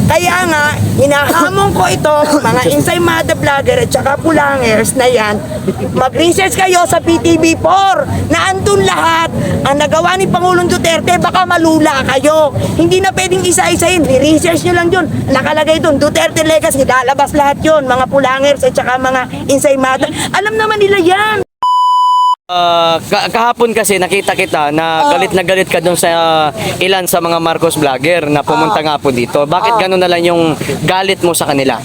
Kaya nga, hinahamon ko ito, mga Ensaymada vlogger at saka pulangers na yan, mag-research kayo sa PTV4 na andun lahat. Ang nagawa ni Pangulong Duterte, baka malula kayo. Hindi na pwedeng isa-isahin, i-research nyo lang yun. Nakalagay doon, Duterte Legacy, lalabas lahat yun, mga pulangers at saka mga Ensaymada. Alam naman nila yan. Kahapon kasi nakita kita na galit ka doon sa ilan sa mga Marcos vlogger na pumunta nga po dito. Bakit gano'n na lang yung galit mo sa kanila?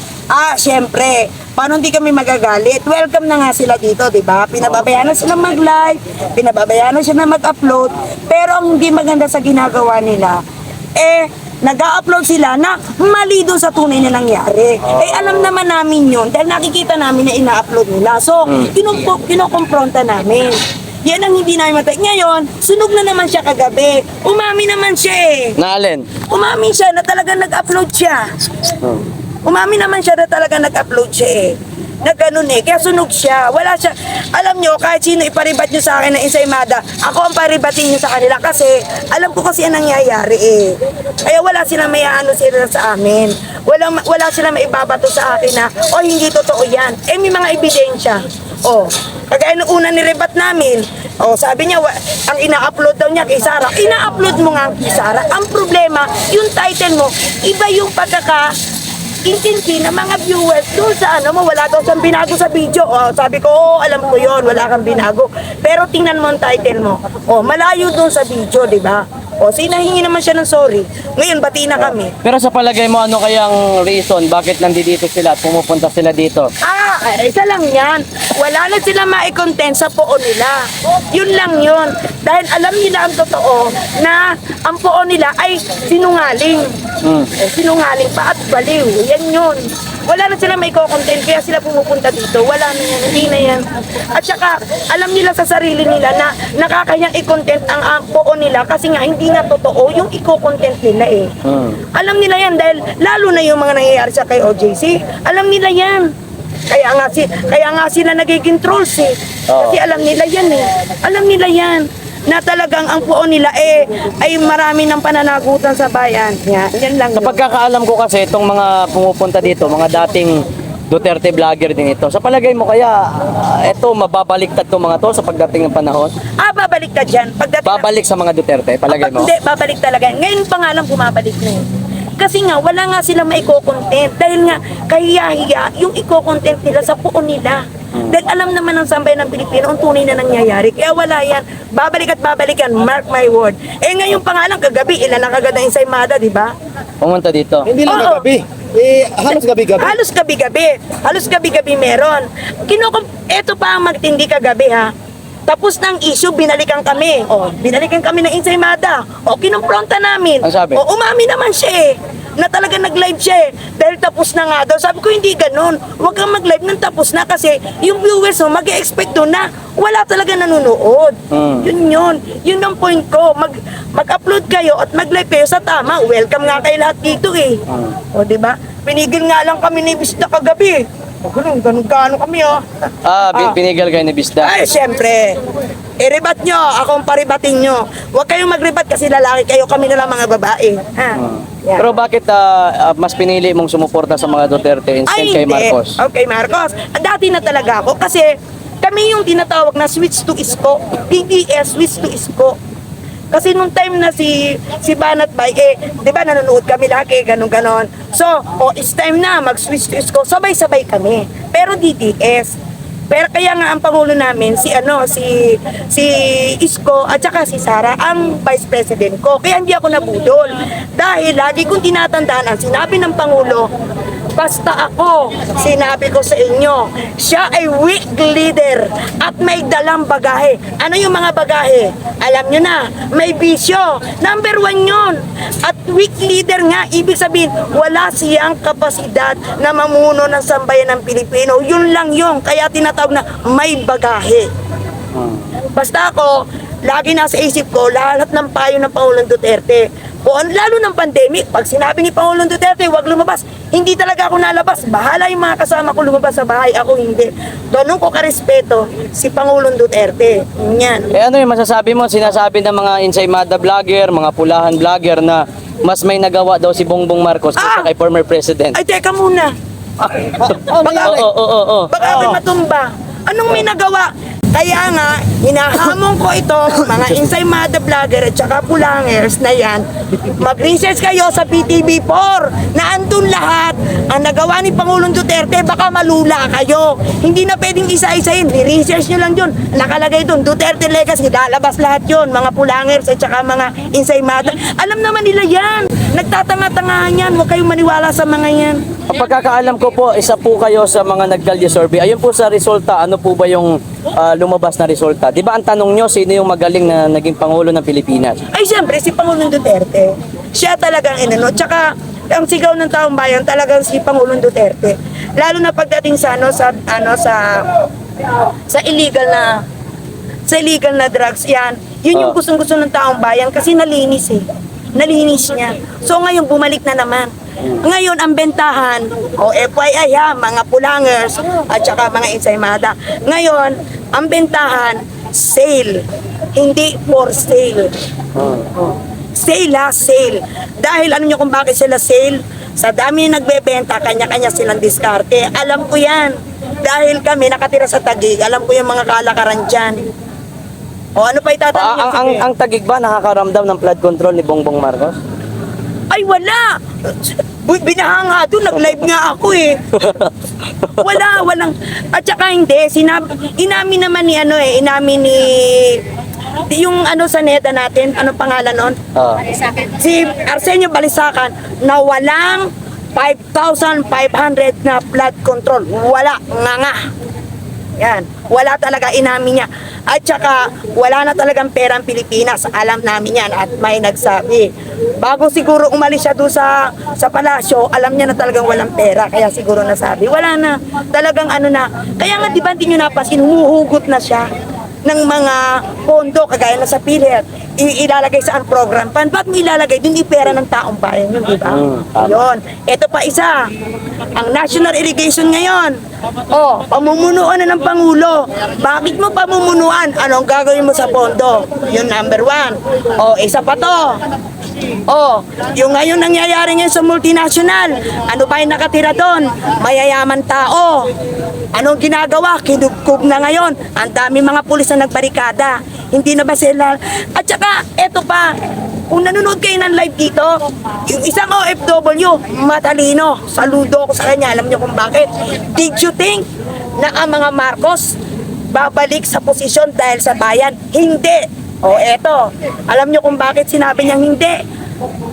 Siyempre, paano hindi kami magagalit? Welcome na nga sila dito, di ba? Pinababayaan na sila mag-live, pinababayaan na sila mag-upload, pero ang hindi maganda sa ginagawa nila, nag-upload sila na mali doon sa tunay na nangyari. Alam naman namin yun dahil nakikita namin na ina-upload nila. So, kinukumpronta namin. Yan ang hindi namin matay. Ngayon, sunog na naman siya kagabi. Umami naman siya Na alin? Umami siya na talaga nag-upload siya. Umami naman siya na talaga nag-upload siya na ganun kaya sunog siya. Wala siya. Alam nyo, kahit sino iparibat nyo sa akin ng Ensaymada, ako ang paribatin nyo sa kanila kasi alam ko kasi ang nangyayari Kaya wala silang may sila sa amin. Wala silang maibabato sa akin na, hindi totoo yan. May mga ebidensya. Kagaya nung una nirebat namin, sabi niya, ang ina-upload daw niya kay Sara. Ina-upload mo nga kay Sara. Ang problema, yung title mo, iba yung intindi ng mga viewers doon sa wala daw siyang binago sa video. Sabi ko, alam ko yon, wala kang binago. Pero tingnan mo ang title mo. Malayo doon sa video, di ba? Sinahingi naman siya ng sorry. Ngayon, bati na kami. Pero sa palagay mo, ano kayang reason bakit nandito sila at pumupunta sila dito? Isa lang yan. Wala na sila ma-content sa poon nila. Yun lang yun. Dahil alam nila ang totoo na ang poon nila ay sinungaling. Sinungaling pa at baliw. Yan yun. Wala na sila may content kaya sila pumupunta dito. Wala na yan. Hindi na yan. At saka, alam nila sa sarili nila na nakakayang i-content ang poon nila kasi nga hindi nga totoo yung i-content nila Alam nila yan dahil lalo na yung mga nangyayari sa kay OJC. Alam nila yan. Kaya nga sila nagiging trolls Kasi alam nila yan Alam nila yan na talagang ang puon nila ay marami ng pananagutan sa bayan. Yan lang. Sa pagkakaalam ko kasi itong mga pumupunta dito, mga dating Duterte vlogger din ito. Sa palagay mo kaya ito mababaliktad tong mga to sa pagdating ng panahon? Babaliktad yan. Babalik sa mga Duterte, palagay mo? Hindi, babalik talaga. Ngayon pa nga lang bumabalik na Kasi nga, wala nga sila maiko-content. Dahil nga, kahiya-hiya yung iko-content nila sa puon nila. Dahil alam naman ng sambayan ng Pilipino ang tunay na nangyayari. Kaya wala yan. Babalik at babalik yan. Mark my word. Ngayon pa nga lang, kagabi, ilan ang kagad na Ensaymada, di ba? Pumunta dito. Hindi lang kagabi. Halos gabi-gabi. Halos gabi-gabi meron. Ito pa ang magtindi kagabi Tapos ng issue, binalikan kami. Binalikan kami ng Ensaymada. Kinumpronta namin. Ang sabi? Umami naman siya na talaga nag-live siya Dahil tapos na nga daw. Sabi ko, hindi ganun. Huwag kang mag-live nang tapos na kasi yung viewers mo, mag-expect doon na wala talaga nanonood. Yun ang point ko. Mag-upload kayo at mag-live kayo sa tama. Welcome nga kayo lahat dito diba? Pinigil nga lang kami ni Bista kagabi. Ganun kami Pinigil kayo ni Bista? Siyempre. I-rebat nyo, akong paribatin nyo. Huwag kayong mag-rebat kasi lalaki kayo, kami na lang mga babae. Pero bakit mas pinili mong sumuporta sa mga Duterte instead kay Marcos? Okay, Marcos. Dati na talaga ako kasi kami yung tinatawag na switch to isko. PDS, switch to isko. Kasi nung time na si Banat Bay, di ba nanonood kami lagi, ganon. So, it's time na mag-switch to isko. Sabay-sabay kami. Pero DDS. Pero kaya nga ang pangulo namin si Isko at saka si Sara ang vice president ko. Kaya hindi ako nabudol. Dahil lagi kong tinatandaan ang sinabi ng pangulo, basta ako, sinabi ko sa inyo, siya ay weak leader at may dalang bagahe. Ano yung mga bagahe? Alam nyo na, may bisyo. Number 1 yun. At weak leader nga, ibig sabihin, wala siyang kapasidad na mamuno ng sambayan ng Pilipino. Yun lang yun. Kaya tinatawag na may bagahe. Basta ako, lagi nasa isip ko, lahat ng payo ng Pangulong Duterte, O lalo ng pandemic, pag sinabi ni Pangulong Duterte, huwag lumabas, hindi talaga ako nalabas. Bahala yung mga kasama ko lumabas sa bahay, ako hindi. Ganun ko karespeto si Pangulong Duterte. Yan. Ano yung masasabi mo? Sinasabi ng mga Insaymada vlogger, mga pulahan vlogger na mas may nagawa daw si Bongbong Marcos kaysa kay former president. Ay, teka muna. Baka ako'y matumba. Anong may nagawa? Kaya nga, hinahamon ko ito, mga Insaymada vlogger at saka pulangers na yan, mag-research kayo sa PTV4 na andun lahat. Ang nagawa ni Pangulong Duterte, baka malula kayo. Hindi na pwedeng isa-isahin. I-research nyo lang yun. Nakalagay dun, Duterte Legacy, lalabas lahat yun. Mga pulangers at saka mga Insaymada. Alam naman nila yan. Nagtatanga-tangahan yan. Huwag kayong maniwala sa mga yan. Ang pagkakaalam ko po, isa po kayo sa mga nagkalye survey. Ayun po sa resulta, ano po ba yung lumabas na resulta? Di ba ang tanong nyo, sino yung magaling na naging Pangulo ng Pilipinas? Ay, siyempre, si Pangulong Duterte. Siya talagang inano. Tsaka, ang sigaw ng taong bayan talagang si Pangulong Duterte. Lalo na pagdating sa illegal na drugs yan. Yun yung gustong-gusto ng taong bayan kasi nalinis eh. Nalinis niya. So ngayon bumalik na naman. Ngayon ang bentahan o FYI ha, mga pulangers at saka mga Insaymada. Ngayon, ang bentahan sale, hindi for sale. Sale ha, sale. Dahil alam niyo kung bakit sila sale? Sa dami nagbebenta, kanya-kanya silang diskarte. Alam ko yan. Dahil kami nakatira sa Taguig, alam ko yung mga kalakaran dyan. O ano pa itatanong niyo? Ang Taguig ba nakakaramdam ng flood control ni Bongbong Marcos? Ay, wala! Binaha nga doon, nag-live nga ako eh. Walang. At saka hindi, inamin naman ni yung sa NEDA natin, anong pangalan nun? Si Arsenio Balisacan na walang 5,500 na flood control. Wala, nga. Yan, wala talaga, inamin niya. At saka, wala na talagang pera ang Pilipinas. Alam namin yan at may nagsabi. Bago siguro umalis siya doon sa palasyo, alam niya na talagang walang pera. Kaya siguro nasabi, wala na. Talagang na. Kaya nga, di ba hindi nyo napasin, humuhugot na siya ng mga pondo, kagaya na sa PhilHealth, ilalagay sa ang program fund. Ba't mo ilalagay? Doon pera ng taong bayan yun, di ba? Yun. Ito pa isa, ang national irrigation ngayon. Pamumunuan na ng Pangulo. Bakit mo pamumunuan? Anong gagawin mo sa pondo? Yun number 1. Isa pa to. Yung ngayon nangyayari ngayon sa multinational, ano ba yung nakatira doon? Mayayaman tao. Anong ginagawa? Kinugkog na ngayon. Ang dami mga pulis na nagbarikada. Hindi na ba sila? At saka, eto pa, kung nanonood kayo ng live dito, yung isang OFW, matalino, saludo ko sa kanya, alam niyo kung bakit. Did you think na ang mga Marcos babalik sa posisyon dahil sa bayan? Hindi. Eto, alam niyo kung bakit sinabi niyang hindi.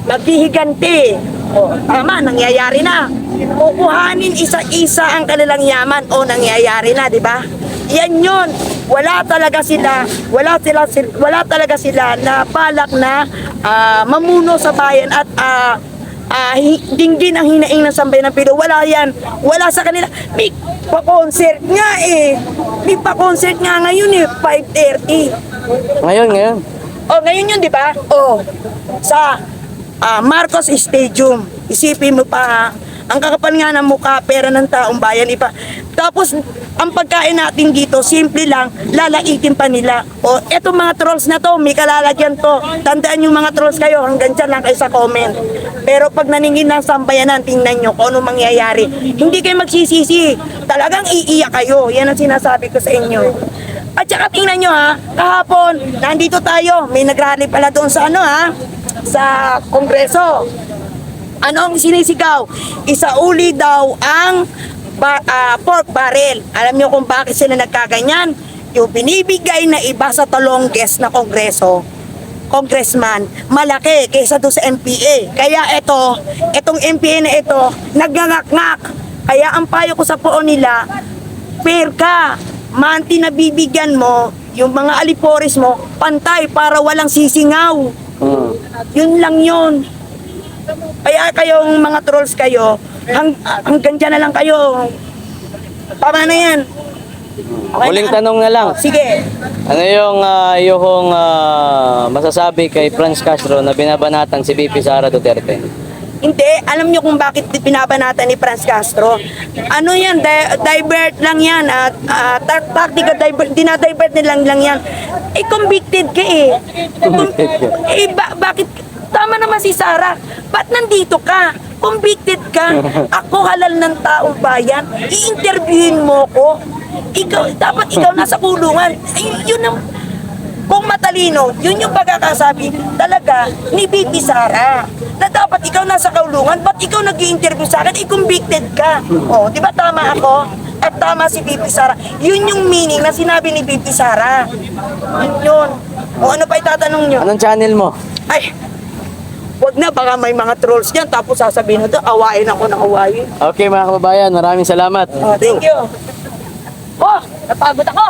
Maghihiganti. Tama, nangyayari na. Kukuhanin isa-isa ang kanilang yaman. Nangyayari na, di ba? Yan yun. Wala talaga sila na balak na mamuno sa bayan at dinggin ang hinaing ng sambayan ng Pilo. Wala yan. Wala sa kanila. May pa-concert nga eh. May pa-concert nga ngayon eh. 5:30. Ngayon. Ngayon yun, di ba? Sa Marcos Stadium. Isipin mo pa ha. Ang kakapal nga ng mukha, pera ng taong bayan, Tapos, ang pagkain natin dito, simple lang, lalaitin pa nila. Etong mga trolls na to, may kalalagyan to. Tandaan yung mga trolls kayo, hanggang dyan lang kayo sa comment. Pero pag naningin ng sambayanan, tingnan nyo kung anong mangyayari. Hindi kayo magsisisi. Talagang iiyak kayo. Yan ang sinasabi ko sa inyo. At saka tingnan nyo ha, kahapon, nandito tayo, may nagrally pala doon sa sa Kongreso. Ano ang sinisigaw? Isauli daw ang pork barrel. Alam niyo kung bakit sila nagkaganyan? Yung binibigay na iba sa talongges na Kongreso, congressman, malaki kaysa doon sa MPA. Kaya itong MPA na ito, naggangak-ngak. Kaya ang payo ko sa poon nila, fair ka. Manti na bibigyan mo, yung mga aliporis mo, pantay para walang sisingaw. Yun lang yun. Kaya kayong mga trolls kayo, hanggang dyan na lang kayo. Tama na yan. Huling tanong na lang. Sige. Ano yung masasabi kay Franz Castro na binabanatan si VP Sara Duterte? Hindi, alam niyo kung bakit pinabanatan ni Franz Castro? Ano yan, divert lang yan, tactical divert, dinadivert nilang lang yan. Eh, convicted ka eh. Bakit? Tama naman si Sara, ba't nandito ka? Convicted ka. Ako halal ng taong bayan, i-interviewin mo ko. Dapat ikaw nasa kulungan. Yun ang, kung matalino, yun yung pagkakasabi talaga ni VP Sara. Na dapat ikaw nasa kulungan, ba't ikaw nag-i-interview sa akin? Convicted ka. Oh, di ba tama ako? At tama si VP Sara. Yun yung meaning na sinabi ni VP Sara. Yun. O ano pa itatanong nyo? Anong channel mo? Ay, wag na, baka may mga trolls dyan, tapos sasabihin na to, awain ako ng awain. Okay mga kababayan, maraming salamat. Oh, thank you. Oh, napagod ako.